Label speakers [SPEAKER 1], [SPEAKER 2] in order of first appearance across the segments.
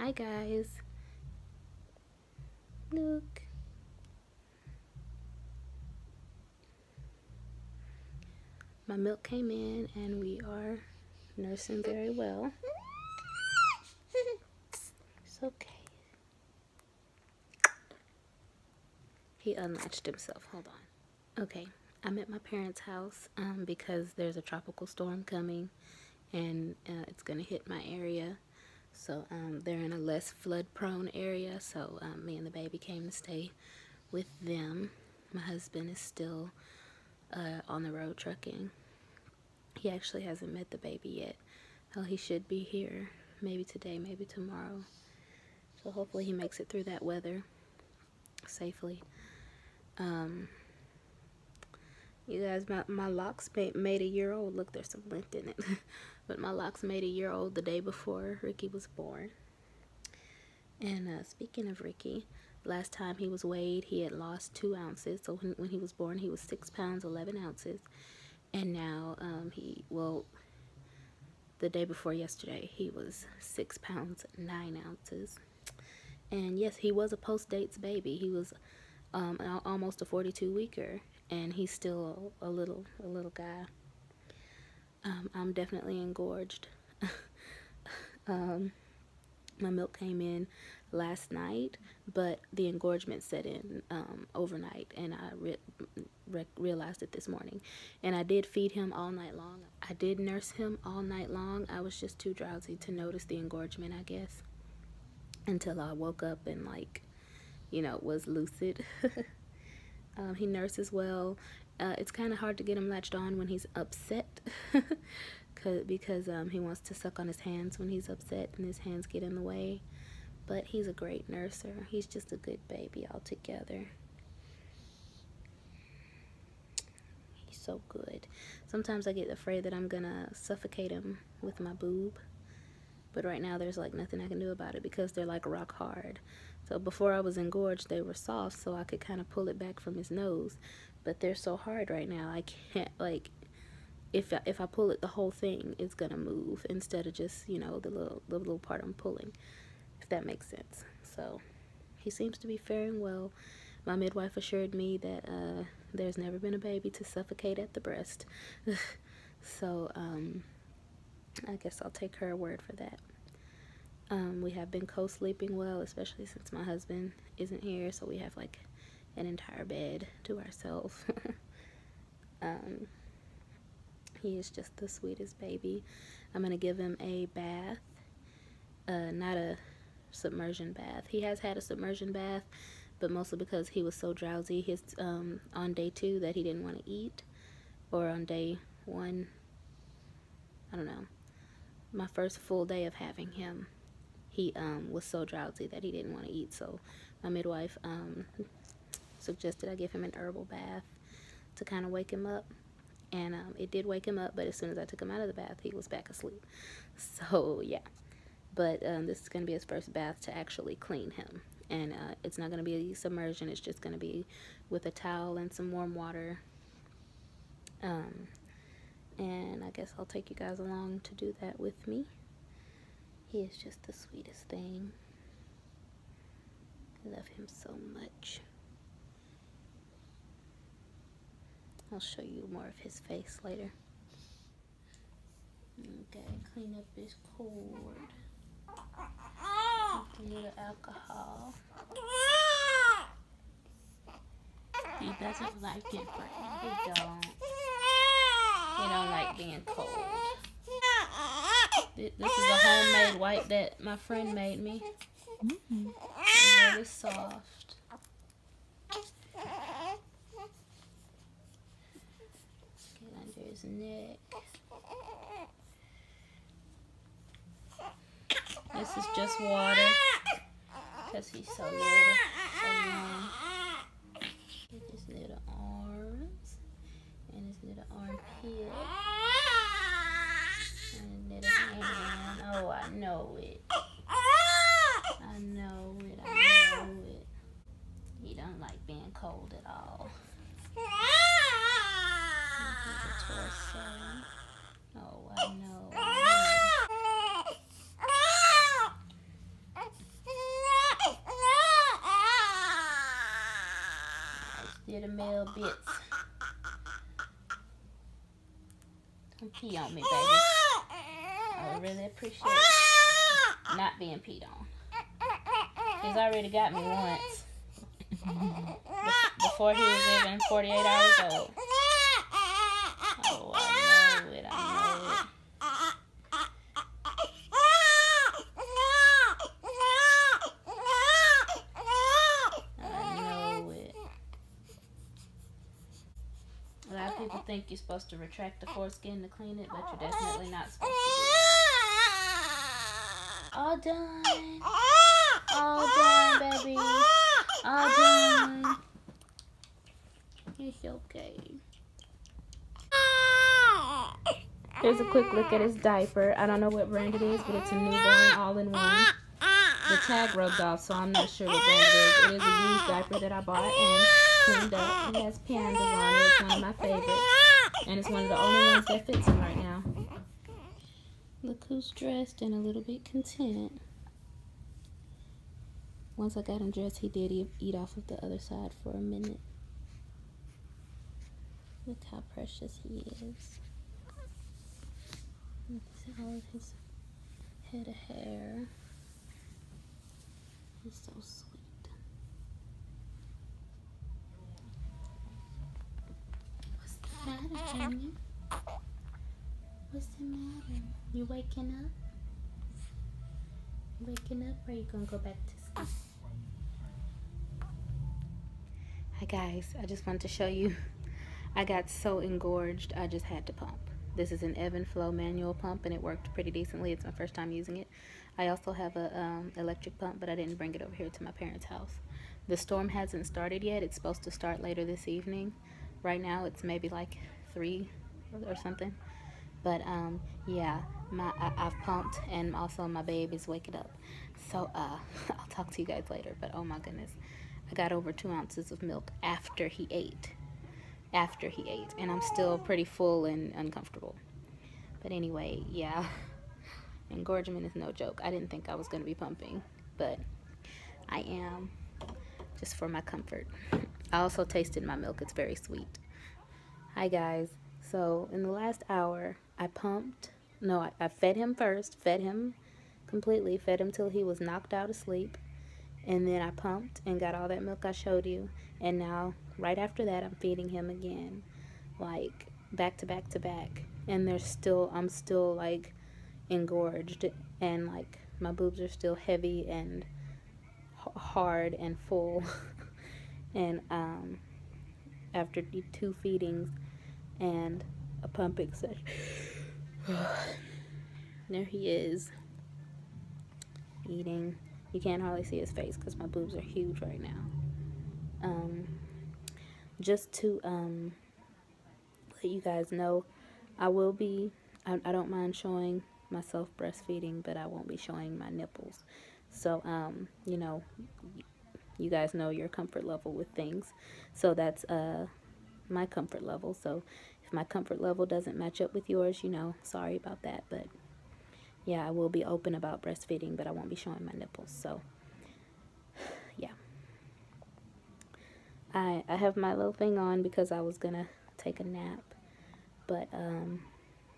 [SPEAKER 1] Hi guys. Look. My milk came in and we are nursing very well. It's okay. He unlatched himself. Hold on. Okay. I'm at my parents' house because there's a tropical storm coming and it's going to hit my area. So they're in a less flood-prone area. So me and the baby came to stay with them. My husband is still on the road trucking. He actually hasn't met the baby yet. Oh, he should be here maybe today, maybe tomorrow. So hopefully he makes it through that weather safely. You guys, my locks made a year old. Look, there's some lint in it. But my locks made a year old the day before Ricky was born. And speaking of Ricky, last time he was weighed, he had lost 2 ounces. So when he was born, he was 6 pounds, 11 ounces. And now the day before yesterday, he was 6 pounds, 9 ounces. And yes, he was a post-dates baby. He was almost a 42-weeker. And he's still a little guy. I'm definitely engorged. My milk came in last night, but the engorgement set in overnight, and I realized it this morning. And I did feed him all night long. I did nurse him all night long. I was just too drowsy to notice the engorgement, I guess, until I woke up and, like, you know, was lucid. He nurses well. It's kind of hard to get him latched on when he's upset because he wants to suck on his hands when he's upset and his hands get in the way. But he's a great nurser. He's just a good baby altogether. He's so good. Sometimes I get afraid that I'm gonna suffocate him with my boob. But right now there's like nothing I can do about it because they're like rock hard. So before I was engorged, they were soft, so I could kind of pull it back from his nose. But they're so hard right now, I can't, like, if I pull it, the whole thing is gonna move instead of just, you know, the little part I'm pulling, if that makes sense. So he seems to be faring well. My midwife assured me that there's never been a baby to suffocate at the breast. So I guess I'll take her word for that. We have been co-sleeping well, especially since my husband isn't here, so we have like an entire bed to ourselves. He is just the sweetest baby. I'm gonna give him a bath, not a submersion bath. He has had a submersion bath, but mostly because he was so drowsy on day 2 that he didn't want to eat, or on day 1, I don't know, my first full day of having him, he was so drowsy that he didn't want to eat. So my midwife suggested I give him an herbal bath to kind of wake him up. And it did wake him up, but as soon as I took him out of the bath, he was back asleep. So yeah, but this is going to be his first bath to actually clean him. And it's not going to be a submersion. It's just going to be with a towel and some warm water. And I guess I'll take you guys along to do that with me. He is just the sweetest thing. I love him so much. I'll show you more of his face later. Okay, clean up his cord. A little alcohol. He doesn't like it, Brittany. He don't. He don't like being cold. This is a homemade wipe that my friend made me. It's really soft. Get under his neck. This is just water because he's so little, so young. Get his little arms and his little armpit. Oh, I know it. I know it. I know it. He don't like being cold at all. Look at the torso. Oh, I know. little bits. Don't pee on me, baby. I would really appreciate not being peed on. He's already got me once. Before he was even 48 hours old. Oh, I know it. I know it. A lot of people think you're supposed to retract the foreskin to clean it, but you're definitely not supposed to do that. All done. All done, baby. All done. It's okay. Here's a quick look at his diaper. I don't know what brand it is, but it's a newborn all-in-one. The tag rubbed off, so I'm not sure what brand it is. It is a used diaper that I bought and cleaned up. It has pandas on it. It's one of my favorites. And it's one of the only ones that fits him right now. Look who's dressed and a little bit content. Once I got him dressed, he did eat off of the other side for a minute. Look how precious he is. Look at all of his head of hair. He's so sweet. What's the matter, Junior? What's the matter? You waking up? You waking up, or are you gonna go back to sleep? Hi guys, I just wanted to show you. I got so engorged, I just had to pump. This is an ebb and flow manual pump, and it worked pretty decently. It's my first time using it. I also have a electric pump, but I didn't bring it over here to my parents' house. The storm hasn't started yet. It's supposed to start later this evening. Right now, it's maybe like 3 or something. But yeah, I've pumped, and also my babe is waking up. So I'll talk to you guys later. But oh my goodness, I got over 2 ounces of milk after he ate. And I'm still pretty full and uncomfortable. But anyway, yeah, engorgement is no joke. I didn't think I was going to be pumping, but I am, just for my comfort. I also tasted my milk. It's very sweet. Hi guys. So in the last hour, I pumped. No, I fed him first, fed him completely, fed him till he was knocked out of sleep. And then I pumped and got all that milk I showed you. And now, right after that, I'm feeding him again. Like, back to back to back. And I'm still, like, engorged. And, like, my boobs are still heavy and hard and full. And, after 2 feedings and a pumping session. There he is. Eating. You can't hardly see his face because my boobs are huge right now. Just to let you guys know, I don't mind showing myself breastfeeding, but I won't be showing my nipples. So, you know, you guys know your comfort level with things. So that's my comfort level. So if my comfort level doesn't match up with yours, you know, sorry about that. But yeah, I will be open about breastfeeding, but I won't be showing my nipples. So, yeah. I have my little thing on because I was going to take a nap. But,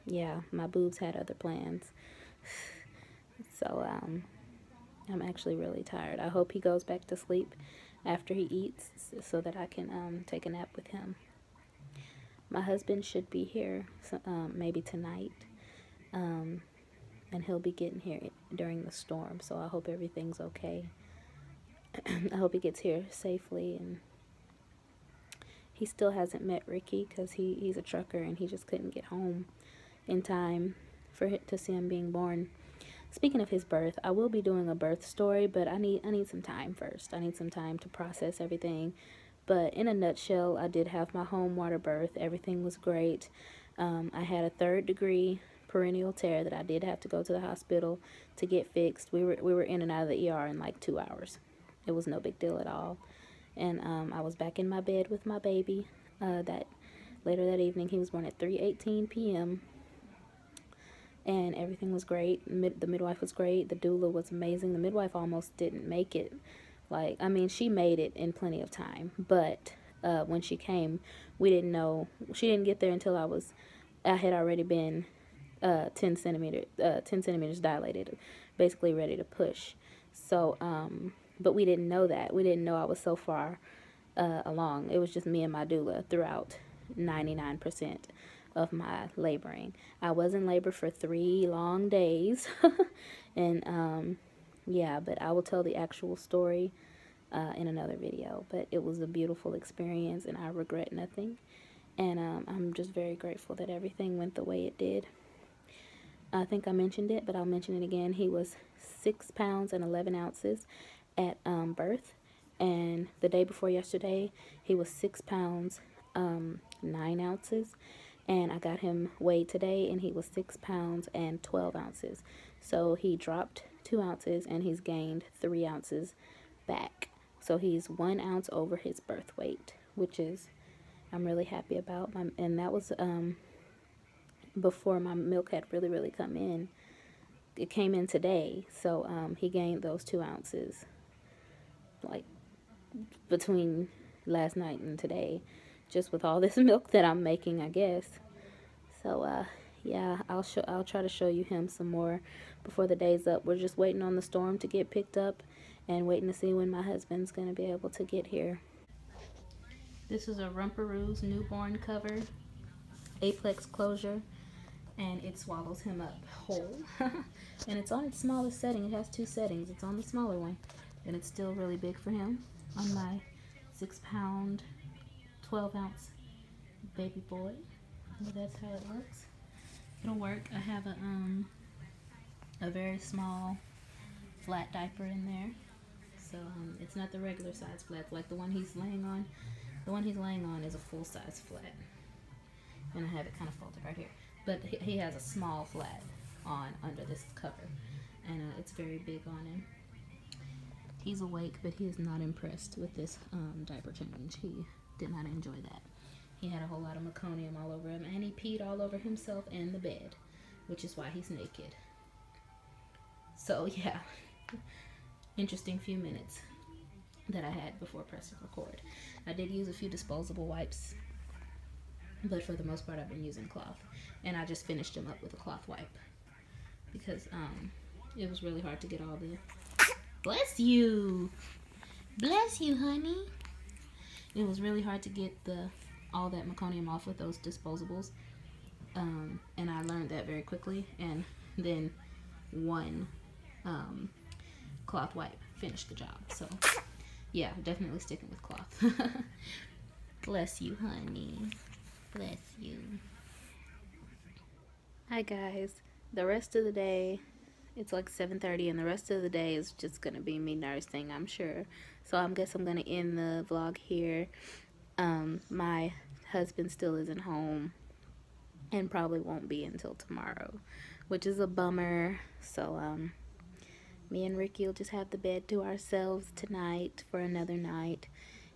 [SPEAKER 1] yeah, my boobs had other plans. So, I'm actually really tired. I hope he goes back to sleep after he eats so that I can take a nap with him. My husband should be here maybe tonight. And he'll be getting here during the storm, so I hope everything's okay. I hope he gets here safely, and he still hasn't met Ricky because he's a trucker and he just couldn't get home in time to see him being born. Speaking of his birth, I will be doing a birth story, but I need some time first. I need some time to process everything. But in a nutshell, I did have my home water birth. Everything was great. I had a 3rd degree perennial tear that I did have to go to the hospital to get fixed. We were in and out of the ER in like 2 hours. It was no big deal at all. And I was back in my bed with my baby later that evening. He was born at 3:18 p.m. and everything was great. The midwife was great. The doula was amazing. The midwife almost didn't make it. Like, I mean, she made it in plenty of time, but when she came, we didn't know, she didn't get there until I had already been 10 centimeters dilated, basically ready to push. So, but we didn't know that. We didn't know I was so far along. It was just me and my doula throughout 99% of my laboring. I was in labor for 3 long days. And yeah, but I will tell the actual story in another video. But it was a beautiful experience, and I regret nothing. And I'm just very grateful that everything went the way it did. I think I mentioned it, but I'll mention it again. He was 6 pounds and 11 ounces at birth. And the day before yesterday, he was 6 pounds, 9 ounces. And I got him weighed today, and he was 6 pounds and 12 ounces. So he dropped 2 ounces, and he's gained 3 ounces back. So he's 1 ounce over his birth weight, which is, I'm really happy about. And that was before my milk had really come in. It came in today. So he gained those 2 ounces, like, between last night and today, just with all this milk that I'm making, I guess. So yeah, I'll try to show you him some more before the day's up. We're just waiting on the storm to get picked up and waiting to see when my husband's going to be able to get here. This is a Rumperoo's newborn cover, aplex closure, and it swallows him up whole. And it's on its smallest setting. It has 2 settings. It's on the smaller one, and it's still really big for him on my 6 pound, 12 ounce baby boy. So that's how it looks. It'll work. I have a very small flat diaper in there. So it's not the regular size flat like the one he's laying on. The one he's laying on is a full size flat. And I have it kind of folded right here. But he has a small flat on under this cover. And it's very big on him. He's awake, but he is not impressed with this diaper change. He did not enjoy that. He had a whole lot of meconium all over him, and he peed all over himself and the bed, which is why he's naked. So yeah, interesting few minutes that I had before pressing record. I did use a few disposable wipes, but for the most part I've been using cloth, and I just finished him up with a cloth wipe because it was really hard to get all the... Bless you! Bless you, honey! It was really hard to get all that meconium off with those disposables, and I learned that very quickly, and then one cloth wipe finished the job. So yeah, definitely sticking with cloth. Bless you, honey. Bless you. Hi guys, the rest of the day, it's like 7:30, and the rest of the day is just gonna be me nursing, I'm sure. So I guess I'm gonna end the vlog here. My husband still isn't home and probably won't be until tomorrow, which is a bummer. So me and Ricky will just have the bed to ourselves tonight for another night,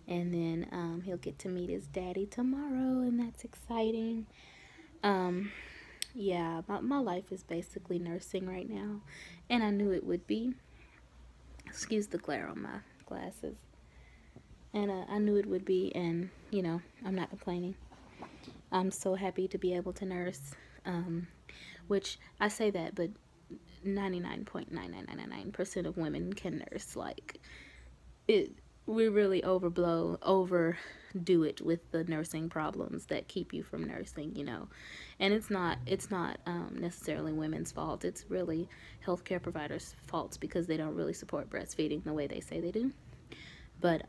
[SPEAKER 1] and then he'll get to meet his daddy tomorrow, and that's exciting. Yeah, my life is basically nursing right now, and I knew it would be. Excuse the glare on my glasses. And I knew it would be, and you know, I'm not complaining. I'm so happy to be able to nurse, which I say that, but 99.9999% of women can nurse. Like, we really overdo it with the nursing problems that keep you from nursing, you know. And it's not necessarily women's fault. It's really healthcare providers' faults because they don't really support breastfeeding the way they say they do. But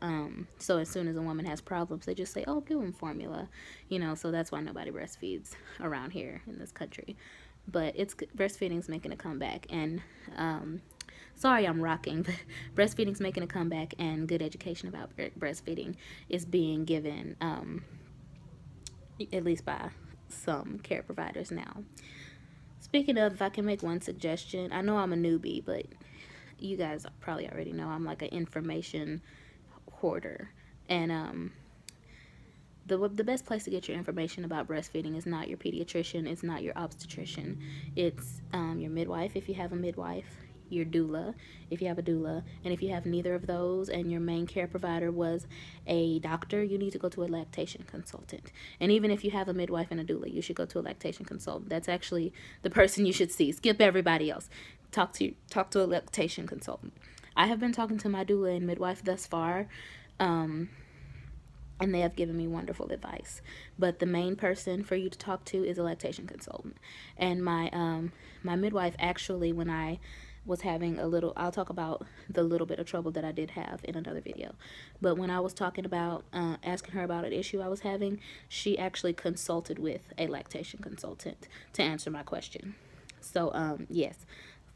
[SPEAKER 1] so as soon as a woman has problems, they just say, oh, give them formula, you know. So that's why nobody breastfeeds around here in this country. But breastfeeding's making a comeback, and sorry I'm rocking, but breastfeeding's making a comeback, and good education about breastfeeding is being given, at least by some care providers now. Speaking of, if I can make one suggestion, I know I'm a newbie, but you guys probably already know I'm like an information hoarder, and the best place to get your information about breastfeeding is not your pediatrician, it's not your obstetrician, it's your midwife if you have a midwife, your doula, if you have a doula. And if you have neither of those and your main care provider was a doctor, you need to go to a lactation consultant. And even if you have a midwife and a doula, you should go to a lactation consultant. That's actually the person you should see. Skip everybody else. Talk to a lactation consultant. I have been talking to my doula and midwife thus far, and they have given me wonderful advice. But the main person for you to talk to is a lactation consultant. And my midwife, actually, when I was having a little, I'll talk about the little bit of trouble that I did have in another video. But when I was talking about asking her about an issue I was having, she actually consulted with a lactation consultant to answer my question. So yes,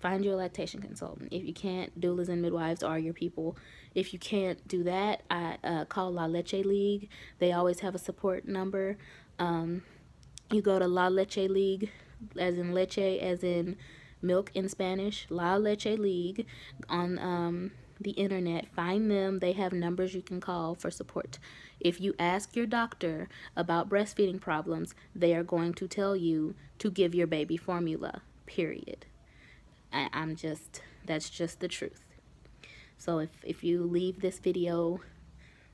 [SPEAKER 1] find your lactation consultant. If you can't, doulas and midwives are your people. If you can't do that, I call La Leche League. They always have a support number. You go to La Leche League, as in leche, as in milk in Spanish, La Leche League, on the internet. Find them. They have numbers you can call for support. If you ask your doctor about breastfeeding problems, they are going to tell you to give your baby formula, period. That's just the truth. So if you leave this video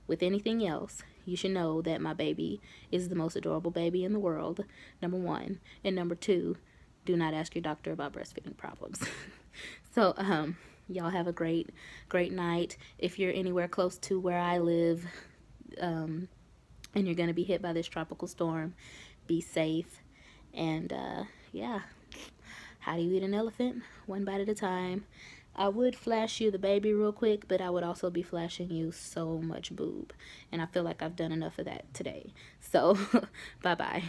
[SPEAKER 1] with anything else, you should know that my baby is the most adorable baby in the world, number one. And number two, do not ask your doctor about breastfeeding problems. So y'all have a great night. If you're anywhere close to where I live, and you're gonna be hit by this tropical storm, be safe. And yeah, how do you eat an elephant? One bite at a time. I would flash you the baby real quick, but I would also be flashing you so much boob. And I feel like I've done enough of that today. So, bye-bye.